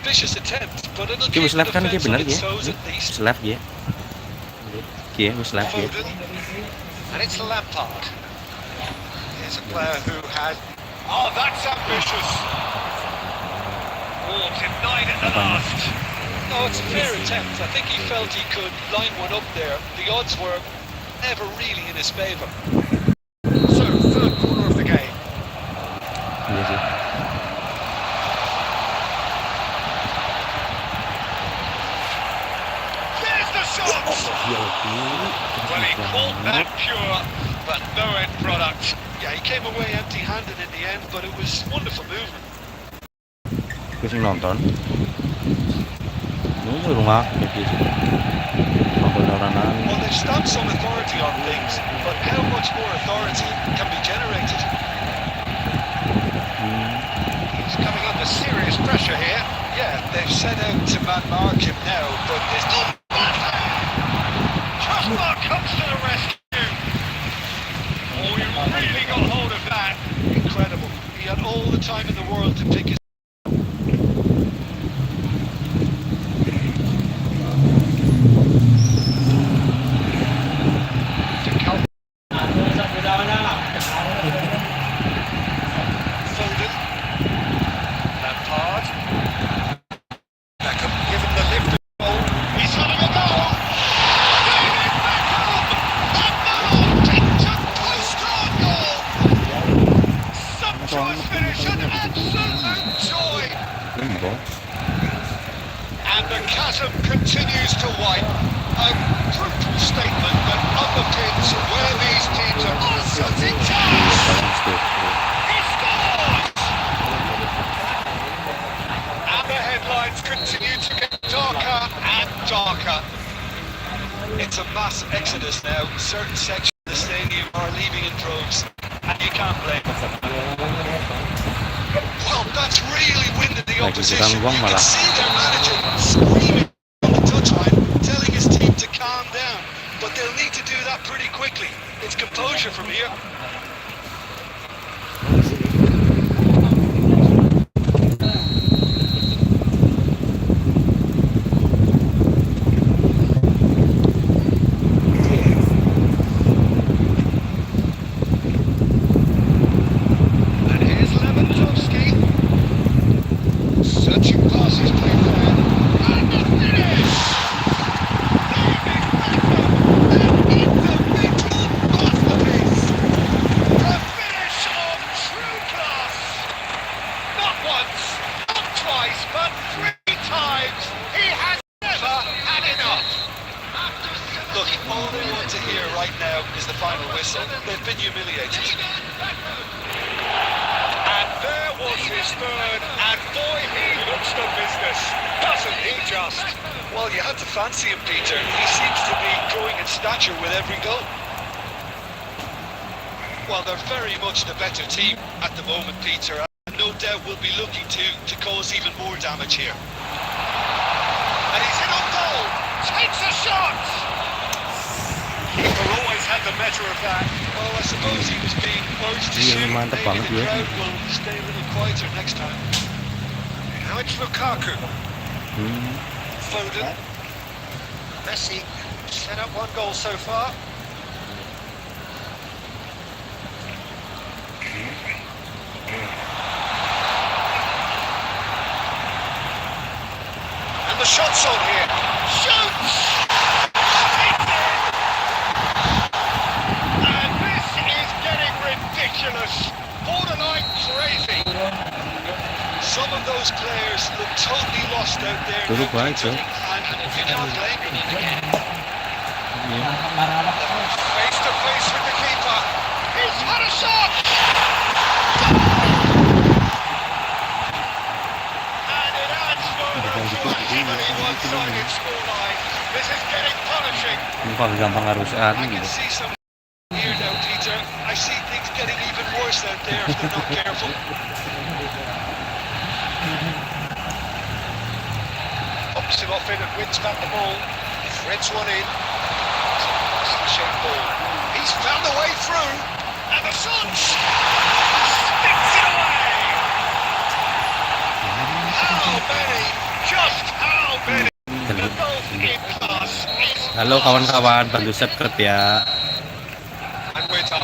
ambitious attempt, but it'll Cái keep the slap kan dia defense on benar its ya. toes at least. Slap dia. Kia slap dia. Foden, and it's Lampard. Here's a player who has. Oh, that's ambitious. Oh, denied at the last. No, it's a fair attempt. I think he felt he could line one up there. The odds were never really in his favour. So, third quarter of the game. Iya sih. There's the shot! Well, he caught that pure, but no end product. Yeah, he came away empty-handed in the end, but it was wonderful movement. Gue sih nonton. Nunggu rumah jadi orang. Well, they've stamped some authority on things, but how much more authority can be generated? He's coming under serious pressure here. Yeah, they've set out to man-mark him now, but there's no... Kasper comes to the rescue! Oh, he really got hold of that. Incredible. He had all the time in the world to pick his... Foden. Lampard. Beckham given the lift of goal. He's having a goal! David Beckham! And now into post-on goal! Sumptuous finish and absolute joy! And the chasm continues to widen. A brutal statement that underpins where these teams are. Oh, shooting chance! He scores! And the headlines continue to get darker and darker. It's a mass exodus now. Certain sections of the stadium are leaving in droves, and you can't blame them. Well, that's really winded the opposition. You can see their manager screaming on the touchline, telling his team to calm down. But they'll need to do that pretty quickly. It's composure from here. And here's Lewandowski. Searching passes played there. And the finish! David Beckham, and in the middle masterpiece. The finish of true class. Not once, not twice, but 3 times. He has never had enough. Look, all they want to hear right now is the final whistle. They've been humiliated. And there was his third, and boy, he looks the business, doesn't he just? Well, you had to fancy him, Peter. He seems to be growing in stature with every goal. Well, they're very much the better team at the moment, Peter, and no doubt will be looking to cause even more damage here. And he's in on goal, takes a shot! Keeper always had the measure of that. Well, I suppose he was being urged to shoot. Maybe the crowd will stay a little quieter next time. Now it's Lukaku. Foden. Messi set up 1 goal so far. And the shot's on here. Shoots! And this is getting ridiculous. Borderline crazy. Some of those players look totally lost out there. They look right, and you can't blame them. Face to face with the keeper. He's had a shot! And it adds further to a heavily one-sided scoreline. This is getting punishing. I can see some here now, Peter. I see things getting even worse out there if they're not careful. Pops him off in and wins back the ball. Threads one in. It's the shape ball. He's found a way through. And the shot! Sticks it away! How many Halo kawan-kawan, bantu subscribe ya. And we're done.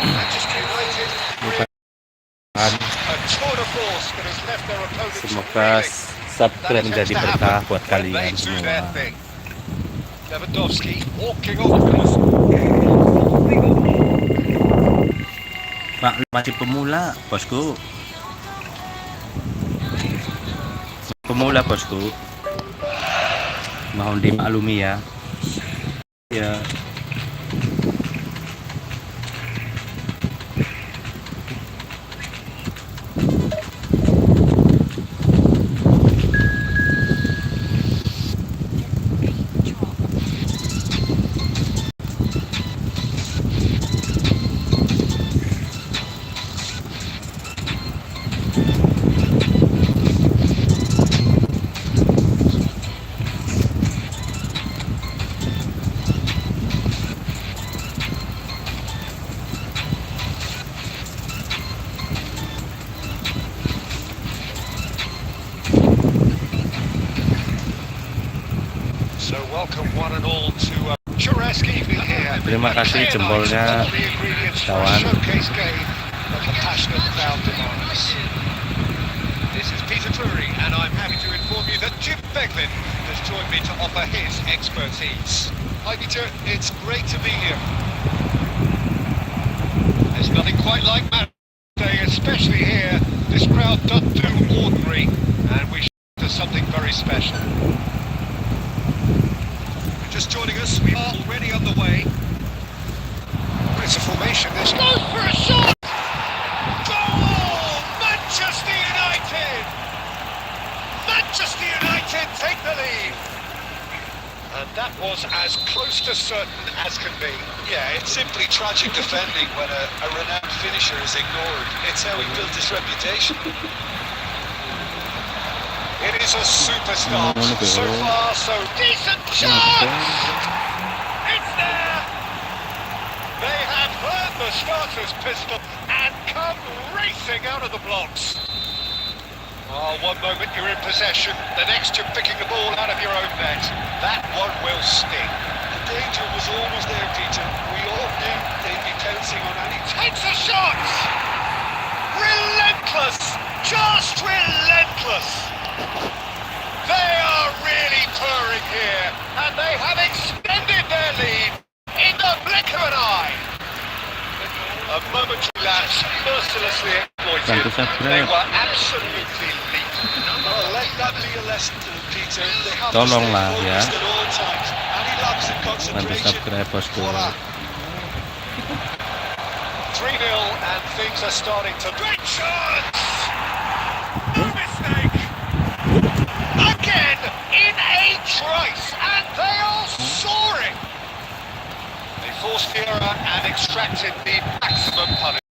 Manchester United Bukan. a tour de force that has left their opponents Semoga reeling. subscribe menjadi berkah buat When they kalian do their semua. thing. Lewandowski walking off. Masih pemula, bosku. Pemula, bosku. Mohon dimaklumi ya. Ya. So welcome one and all to a picturesque evening here. Terima kasih jempolnya, All the ingredients for a kawan. showcase game that the passionate crowd demands. This is Peter Drury, and I'm happy to inform you that Jim Beglin has joined me to offer his expertise. Hi Peter, it's great to be here. There's nothing quite like match day, especially here. This crowd doesn't do ordinary, and we should do something very special. Just joining us, we are already on the way. It's a formation, this goes for a shot! Goal! Manchester United! Manchester United take the lead! And that was as close to certain as can be. Yeah, it's simply tragic defending when a renowned finisher is ignored. It's how he built his reputation. It is a super start. So far, so decent chance! It's there! They have heard the starter's pistol and come racing out of the blocks. Oh, one moment you're in possession, the next you're picking the ball out of your own net. That one will sting. The danger was always there, Peter. We all knew they'd be pouncing on any Takes a shot! Relentless! Just relentless! They are really purring here, and they have extended their lead in the blink of an eye. A momentary lapse mercilessly exploited. Bantu subscribe. They were absolutely leaping. Well, let that be a lesson to them, Peter. They have Tolonglah, to stay ya. focused at all times. Any lapse in Bantu concentration. subscribe, bosku. Voila. 3-0 and things are starting to... Great chance! No mistake! Again, in a trice, and they are soaring! They forced the error and extracted the maximum punishment.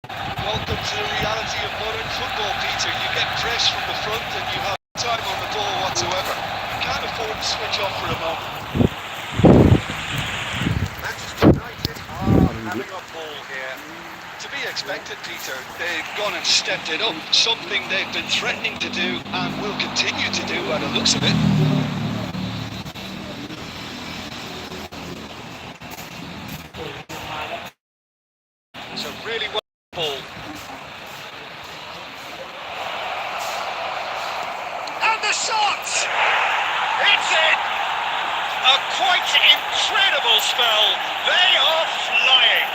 Welcome to the reality of modern football, Peter. You get press from the front and you have no time on the ball whatsoever. You can't afford to switch off for a moment. Manchester United are having a ball here. To be expected, Peter. They've gone and stepped it up, something they've been threatening to do and will continue to do by the looks of it. It's a really well ball. And the shot! It's in! A quite incredible spell. They are flying.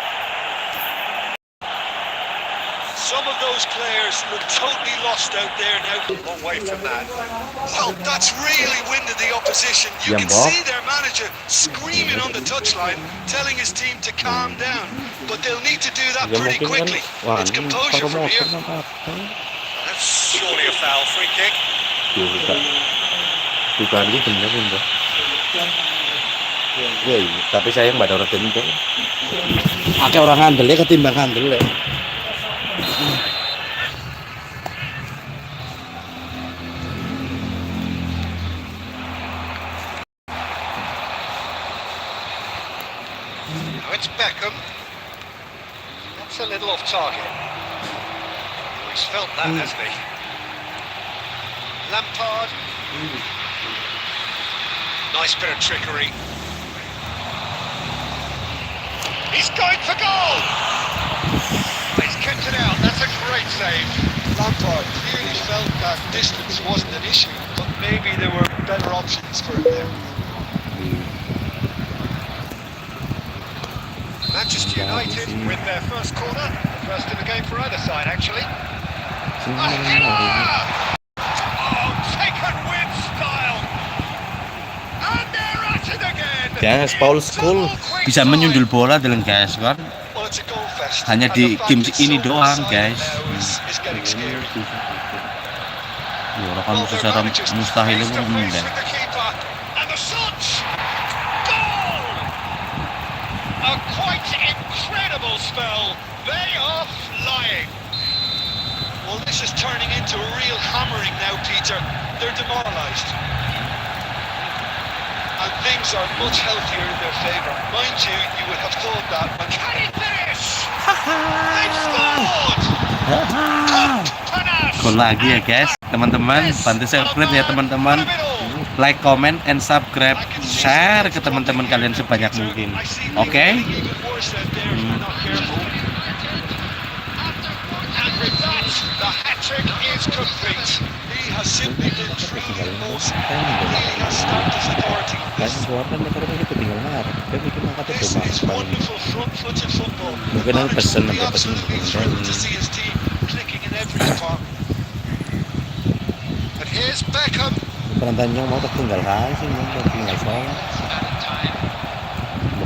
Some of those players look totally lost out there now. Long way from that. Well, that's really winded the opposition. You can Jambok. see their manager screaming on the touchline, telling his team to calm down. But they'll need to do that Ya pretty mungkin kan, quickly. wah It's ini composure pakai from motor here. apa? That's surely a foul. Free kick. Juga. Bukan itu bener bunda. Ya, iya. Tapi saya nggak ada orang gendel. Pakai orang ngandel ya ketimbang ngandel ya. Now it's Beckham. That's a little off target. He's felt that, hasn't he? Lampard. Nice bit of trickery. He's going for goal! He's kept it out. That's a great save. Lampard clearly felt that distance wasn't an issue, but maybe there were better options for him there. Manchester United with their first corner. The first in the game for either side, actually. A header! Oh, taken with style. And they're at it again. Guys, Paul Scholes bisa menyundul bola dengan guys kan. Well, it's a goal fest. Hanya and di the fact game it's ini so doang, one-sided guys. now is getting scary. Orang kan Well, their secara manager's mustahil Face to pun face enggak. with the keeper. And the shot! Goal! A quite incredible spell. They are flying. Well, this is turning into a real hammering now, Peter. They're demoralised. And things are much healthier in their favour. Mind you, you would have thought that when... Can he finish? They've scored! Panache! Gol lagi ya guys, teman-teman. Bantu subscribe ya teman-teman. Like, comment, and subscribe. Share ke teman-teman kalian sebanyak mungkin. Oke? And with that, the hat-trick is complete. He has simply been truly imposing. He has stamped his authority on this. This is wonderful front-footed football. Mungkin aku pesen Be sampai pesen. absolutely thrilled to see his team clicking in every department. And here's Beckham. Penontonnya mau tertinggal kali sih, mau tertinggal soalnya.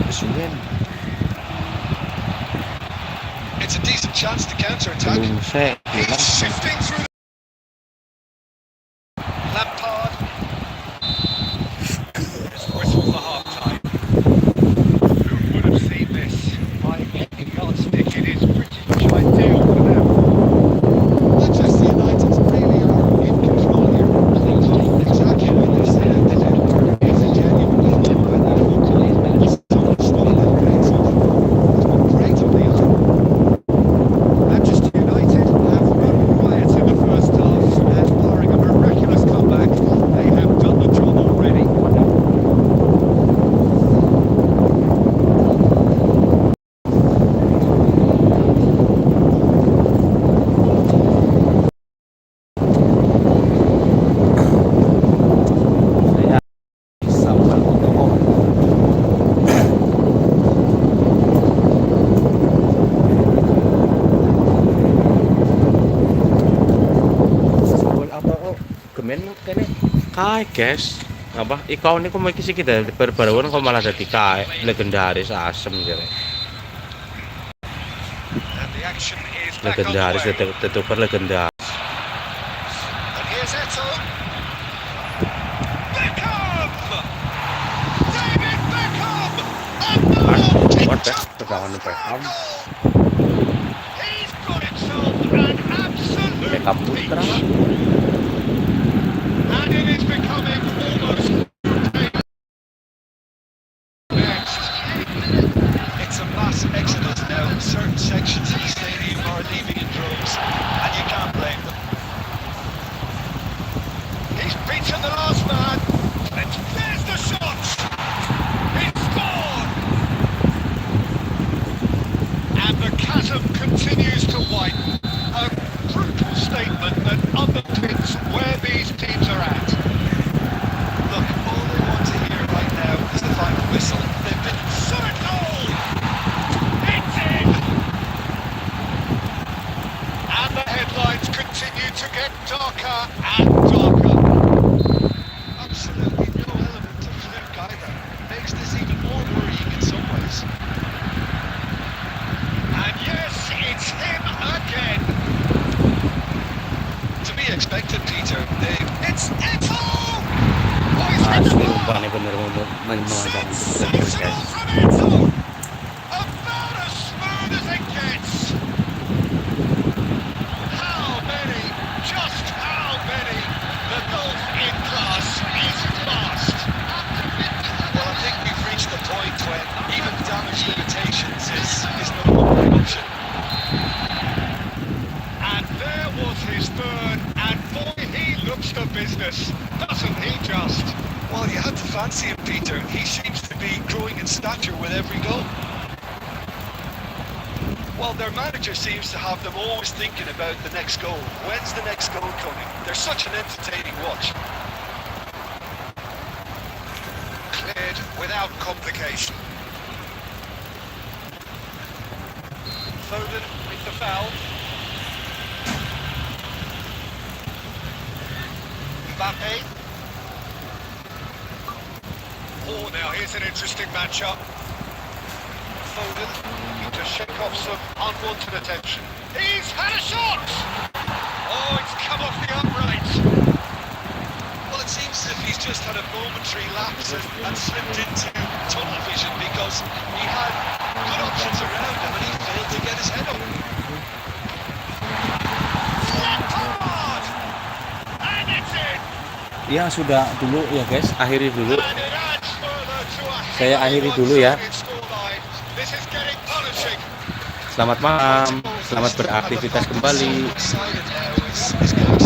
Kesuwen. It's a decent chance to counter-attack. Belum saya He's bilang. shifting through. Lampard. It's whistle for half-time. Who would have seen this? By any yardstick, it is pretty much ideal for them. Manchester United really are in control here. Exactly what they said they did. It's a genuine dilemma in their football. So much so that it's been great on the other. Manchester United have run quiet in the first half, and barring a miraculous comeback, they have done the job already. Saya sambal toko. Sambal apa kok? Gemen kene. Kai guys. Apa? Ikaw ini kok mau kisi kita berbaruan kok malah jadi kai legendaris asem jadi. And the action is back Legendaris underway. tetuper legendaris. And here's Eto'o. Beckham! David Beckham! And What the? Tegangan Beckham. he's got himself an absolute Beckham Putra. and it is becoming almost next. It's a mass exodus now. Certain sections of the stadium are leaving in droves, and you can't blame them. He's beaten the last man. And there's the shot. It's scored. And the chasm continues to widen. A brutal statement that underpins where these teams are at. Look, all they want to hear right now is the final whistle. They've been Shot goal. It's in. And the headlines continue to get darker and darker. absolutely no element of fluke either. Makes this even more worrying in some ways. And yes, it's him again. To be expected, Peter. It's Eto'o! Oh, he's hit the Asli bar. upah nih bener mengajak Sensational guys. from Eto'o! About as smooth as it gets. How many? Just how many? The golf in class is fast. Well, I think we've reached the point when even damage limitations is no longer an option. And there was his third, and boy, he looks the business. Doesn't he just? Well, you had to fancy him, Peter. He seems to be growing in stature with every goal. Well, their manager seems to have them always thinking about the next goal. When's the next goal coming? They're such an entertaining watch. Cleared without complication. Foden with the foul. Mbappe. Oh, now here's an interesting matchup. Foden to shake off some unwanted attention. He's had a shot! Oh, it's come off the upright. Well, it seems as if he's just had a momentary lapse and slipped into tunnel vision because he had good options around him and he failed to get his head up. Lampard! And it's in! Ya sudah dulu ya guys, akhiri dulu. And it adds further to a Saya akhiri dulu ya. scoreline. This is getting punishing. Selamat malam, selamat beraktivitas kembali. Excited now. His coach